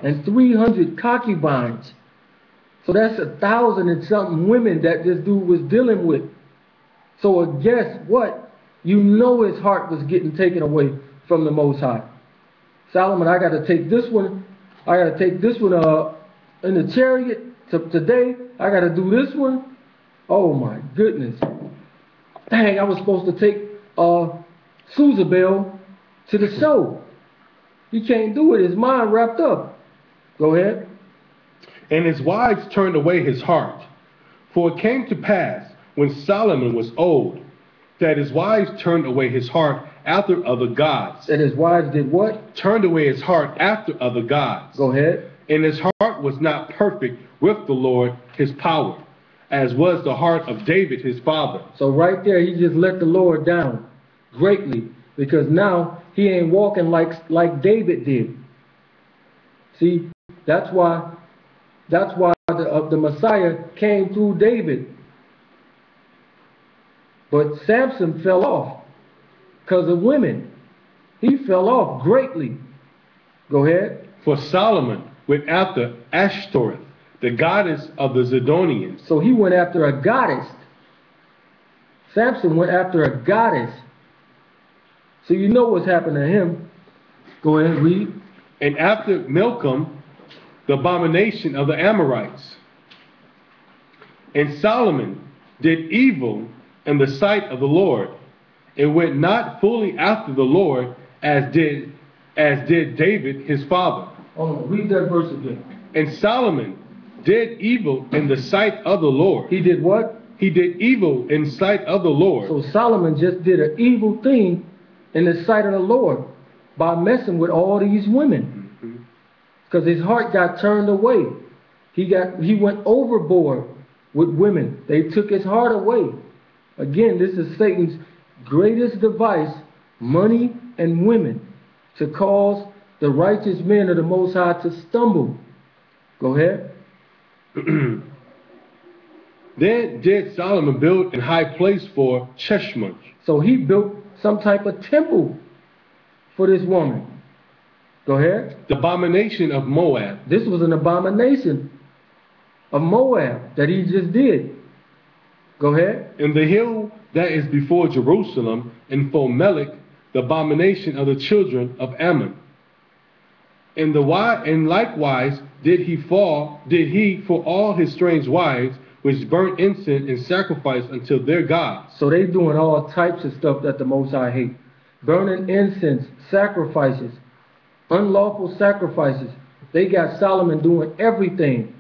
and 300 concubines. So that's 1,000 and something women that this dude was dealing with. So guess what? You know his heart was getting taken away from the Most High. Solomon, I got to take this one. I got to take this one in the chariot today. I got to do this one. Oh my goodness. Dang, I was supposed to take Susabel to the show. He can't do it. His mind wrapped up. Go ahead. And his wives turned away his heart. For it came to pass, when Solomon was old, that his wives turned away his heart after other gods. And his wives did what? Turned away his heart after other gods. Go ahead. And his heart was not perfect with the Lord his power, as was the heart of David his father. So right there, he just let the Lord down greatly, because now he ain't walking like David did. See, that's why the Messiah came through David. But Samson fell off because of women. He fell off greatly. Go ahead. For Solomon went after Ashtoreth, the goddess of the Zidonians. So he went after a goddess. Samson went after a goddess. So you know what's happened to him. Go ahead, read. And after Milcom, the abomination of the Amorites. And Solomon did evil in the sight of the Lord, and went not fully after the Lord as did David his father. Oh, read that verse again. And Solomon did evil in the sight of the Lord. He did what? He did evil in sight of the Lord. So Solomon just did an evil thing in the sight of the Lord by messing with all these women, because his heart got turned away. He went overboard with women. They took his heart away. Again, this is Satan's greatest device, money and women, to cause the righteous men of the Most High to stumble. Go ahead. Then did Solomon build an high place for Cheshmon. So he built some type of temple for this woman. Go ahead. The abomination of Moab. This was an abomination of Moab that he just did. Go ahead. In the hill that is before Jerusalem, and for Melech, the abomination of the children of Ammon. And likewise did he for all his strange wives, which burnt incense and sacrifice unto their gods. So they doing all types of stuff that the Most High hate. Burning incense, sacrifices, unlawful sacrifices. They got Solomon doing everything.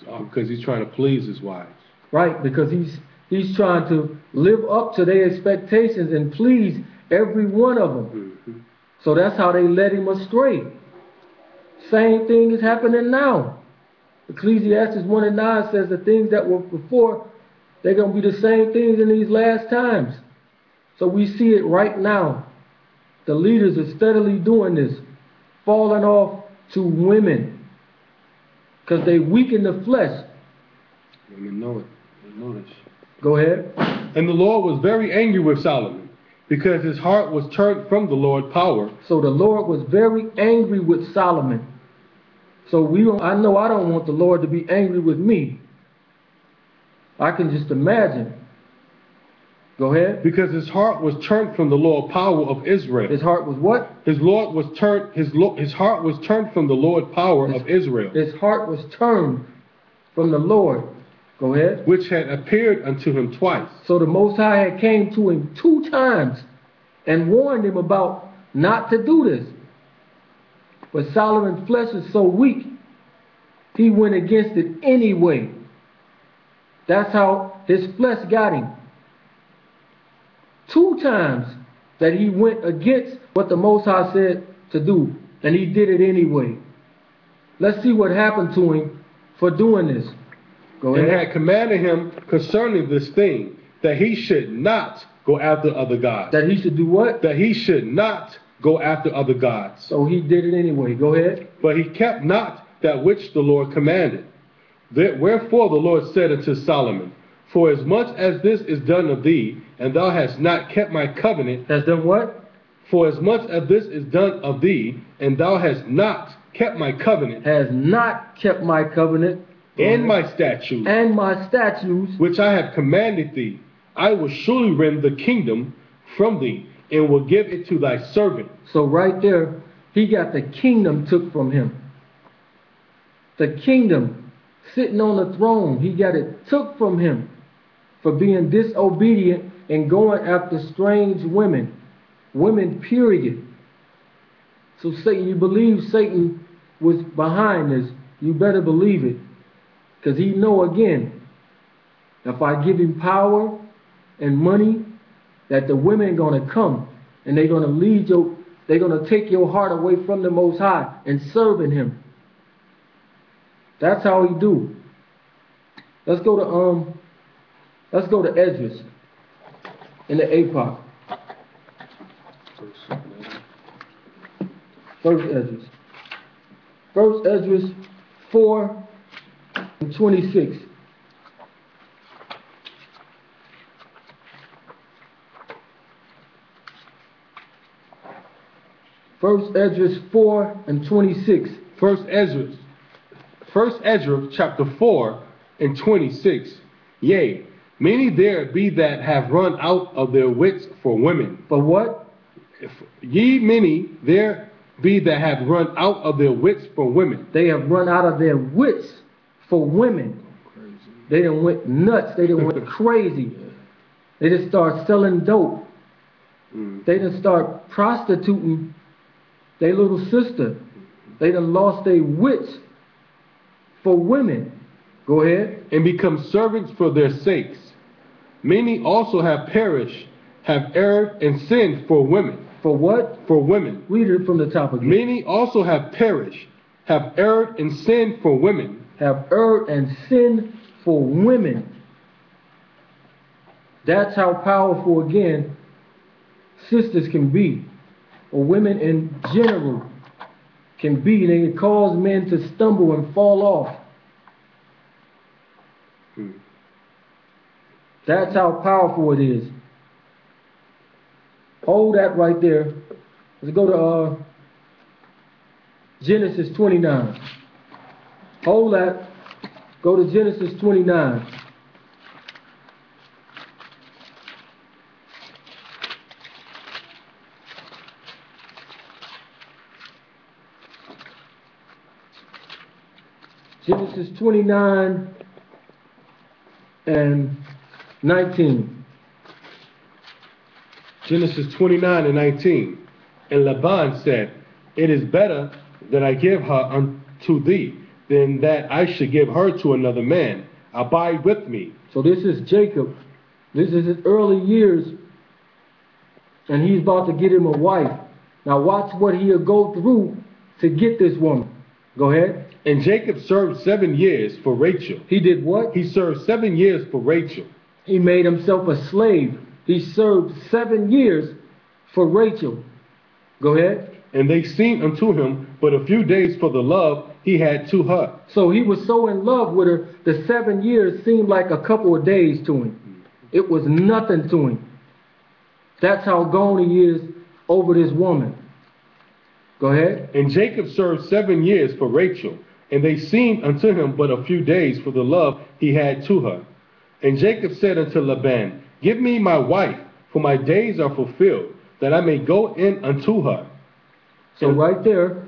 Because he's trying to please his wives. Right, because he's trying to live up to their expectations and please every one of them. So that's how they led him astray. Same thing is happening now. Ecclesiastes 1:9 says the things that were before, they're going to be the same things in these last times. So we see it right now. The leaders are steadily doing this, falling off to women because they weaken the flesh. Women know it. They know this. Go ahead. And the Lord was very angry with Solomon, because his heart was turned from the Lord's power. So the Lord was very angry with Solomon. So I know I don't want the Lord to be angry with me. I can just imagine. Go ahead. Because his heart was turned from the Lord power of Israel. His heart was what? His heart was turned from the Lord power of Israel. His heart was turned from the Lord. Go ahead. Which had appeared unto him twice. So the Most High had came to him 2 times and warned him about not to do this. But Solomon's flesh is so weak, he went against it anyway. That's how his flesh got him. 2 times that he went against what the Most High said to do, and he did it anyway. Let's see what happened to him for doing this. Go ahead. And had commanded him concerning this thing, that he should not go after other gods. That he should do what? That he should not go after other gods. So he did it anyway. Go ahead. But he kept not that which the Lord commanded. Wherefore the Lord said unto Solomon, for as much as this is done of thee, and thou hast not kept my covenant. Has done what? For as much as this is done of thee, and thou hast not kept my covenant has not kept my covenant and my statutes, which I have commanded thee, I will surely rend the kingdom from thee, and will give it to thy servant. So right there, he got the kingdom took from him. The kingdom, sitting on the throne, he got it took from him for being disobedient and going after strange women. Women, period. So Satan, you believe Satan was behind this, you better believe it. Because he know again, if I give him power and money, that the women are going to come and they're going to they're going to take your heart away from the Most High and serving him. That's how he do. Let's go to Esdras in the APOC. First Esdras 4:26. First Esdras 4:26. First Ezra chapter 4:26. Yea, many there be that have run out of their wits for women. For what? Many there be that have run out of their wits for women. They have run out of their wits for women. Crazy. They done went nuts. They done went crazy. They just start selling dope. They done start prostituting their little sister. They done lost their wits for women. Go ahead. And become servants for their sakes. Many also have perished, have erred and sinned for women. For what? For women. Read it from the top again. Many also have perished, have erred and sinned for women. Have erred and sinned for women. That's how powerful, again, sisters can be, or women in general can be. They can cause men to stumble and fall off. That's how powerful it is. Hold that right there. Let's go to Genesis 29. Hold that. Go to Genesis 29. Genesis 29 and 19. Genesis 29:19. And Laban said, it is better that I give her unto thee, than that I should give her to another man. Abide with me. So this is Jacob. This is his early years, and he's about to get him a wife. Now watch what he'll go through to get this woman. Go ahead. And Jacob served 7 years for Rachel. He did what? He served 7 years for Rachel. He made himself a slave. He served 7 years for Rachel. Go ahead. And they seemed unto him but a few days for the love he had to her. So he was so in love with her, the 7 years seemed like a couple of days to him. It was nothing to him. That's how gone he is over this woman. Go ahead. And Jacob served 7 years for Rachel, and they seemed unto him but a few days for the love he had to her. And Jacob said unto Laban, give me my wife, for my days are fulfilled, that I may go in unto her. So right there,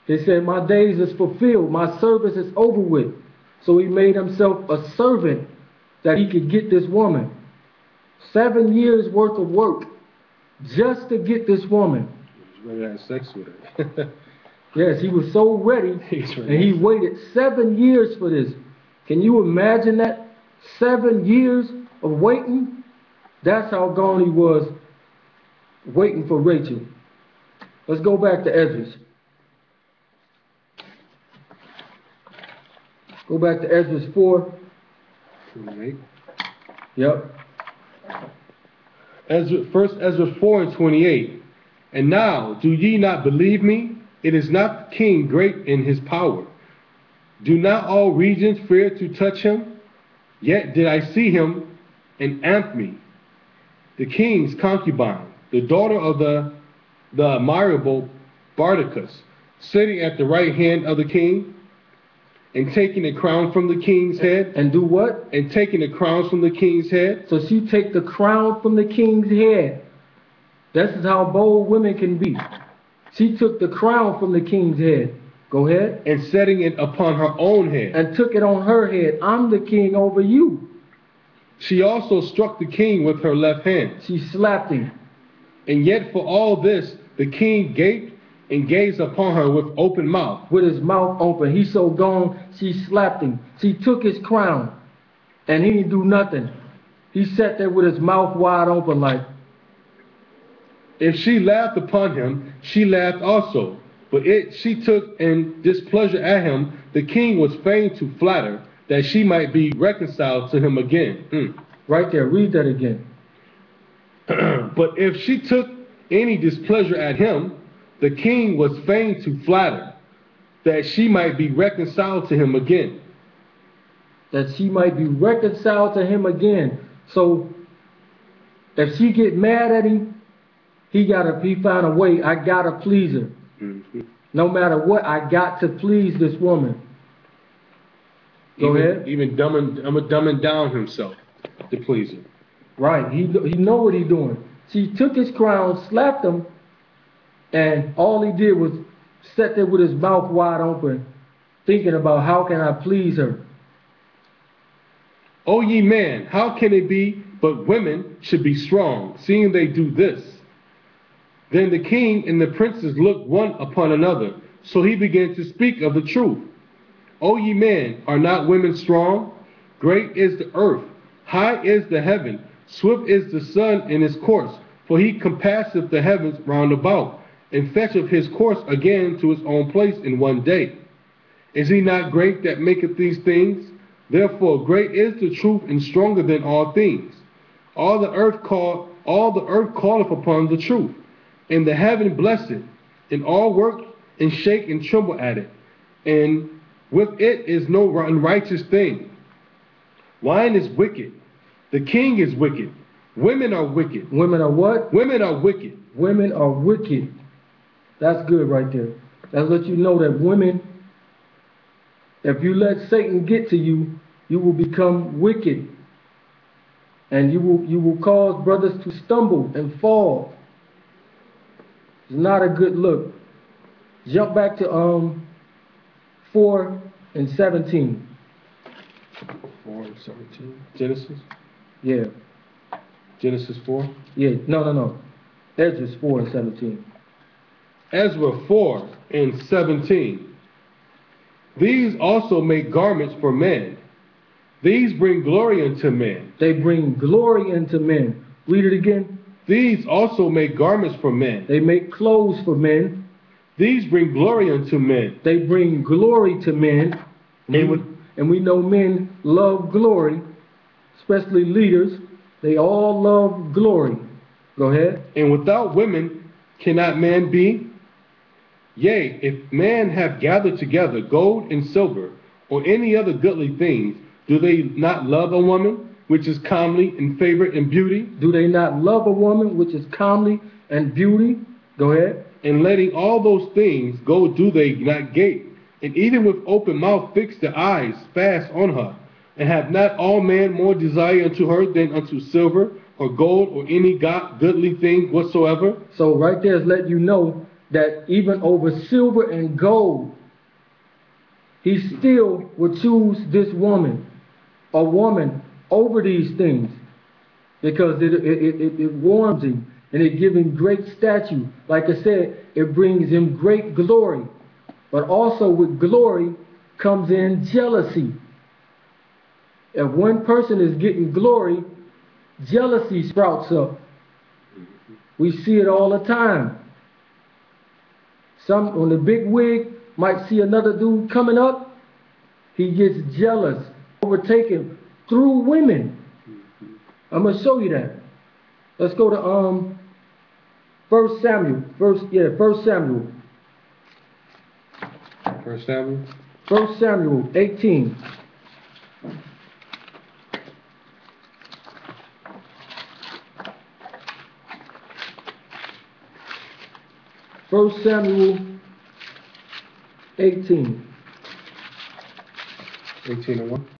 he said, my days is fulfilled, my service is over with. So he made himself a servant that he could get this woman. 7 years worth of work just to get this woman. He was ready to have sex with her. Yes, he was so ready, and he waited 7 years for this. Can you imagine that? 7 years of waiting? That's how gone he was waiting for Rachel. Let's go back to Esdras. Go back to Esdras 4. 28. Yep. First Ezra 4:28. And now, do ye not believe me? It is not the king great in his power. Do not all regions fear to touch him? Yet did I see him in Anthony, the king's concubine, the daughter of the admirable Bardacus, sitting at the right hand of the king, and taking the crown from the king's head. And do what? And taking the crowns from the king's head. So she take the crown from the king's head. This is how bold women can be. She took the crown from the king's head. Go ahead. And setting it upon her own head. And took it on her head. I'm the king over you. She also struck the king with her left hand. She slapped him. And yet for all this, the king gaped and gazed upon her with open mouth. With his mouth open. He so gone, she slapped him. She took his crown. And he didn't do nothing. He sat there with his mouth wide open like. If she laughed upon him, she laughed also. But she took in displeasure at him. The king was fain to flatter, that she might be reconciled to him again. Right there, read that again. But if she took any displeasure at him, the king was fain to flatter, that she might be reconciled to him again. That she might be reconciled to him again. So, if she get mad at him, he find a way. I gotta please her. No matter what, I got to please this woman. Go ahead. Even dumbing down himself to please her. Right. He know what he doing. She took his crown, slapped him, and all he did was sit there with his mouth wide open, thinking about how can I please her. O ye men, how can it be but women should be strong, seeing they do this? Then the king and the princes looked one upon another. So he began to speak of the truth. O ye men, are not women strong? Great is the earth, high is the heaven, swift is the sun in his course. For he compasseth the heavens round about, and fetcheth his course again to his own place in one day. Is he not great that maketh these things? Therefore great is the truth, and stronger than all things. All the earth calleth upon the truth, and the heaven blesseth, and all work and shake and tremble at it. And with it is no unrighteous thing. Wine is wicked. The king is wicked. Women are wicked. Women are what? Women are wicked. Women are wicked. That's good right there. That lets you know that women, if you let Satan get to you, you will become wicked. And you will cause brothers to stumble and fall. It's not a good look. Jump back to 4 and 17. 4 and 17. Genesis? Yeah. Genesis 4? Yeah, no. Ezra 4 and 17. Ezra 4 and 17. These also make garments for men. These bring glory unto men. They bring glory into men. Read it again. These also make garments for men. They make clothes for men. These bring glory unto men. They bring glory to men. And we know men love glory, especially leaders. They all love glory. Go ahead. And without women cannot man be? Yea, if man have gathered together gold and silver, or any other goodly things, do they not love a woman, which is comely and favored in beauty? Do they not love a woman, which is comely and beauty? Go ahead. And letting all those things go, do they not gape? And even with open mouth fix their eyes fast on her. And have not all men more desire unto her than unto silver or gold or any goodly thing whatsoever? So right there is letting you know that even over silver and gold, he still would choose this woman, a woman, over these things, because it warms him and it gives him great stature. Like I said, it brings him great glory. But also with glory comes in jealousy. If one person is getting glory, jealousy sprouts up. We see it all the time. Some on the big wig might see another dude coming up, he gets jealous, overtaken through women. I'm gonna show you that. Let's go to 1 Samuel. 1 Samuel. 1 Samuel? 1 Samuel 18. First Samuel 18. 18 and 1.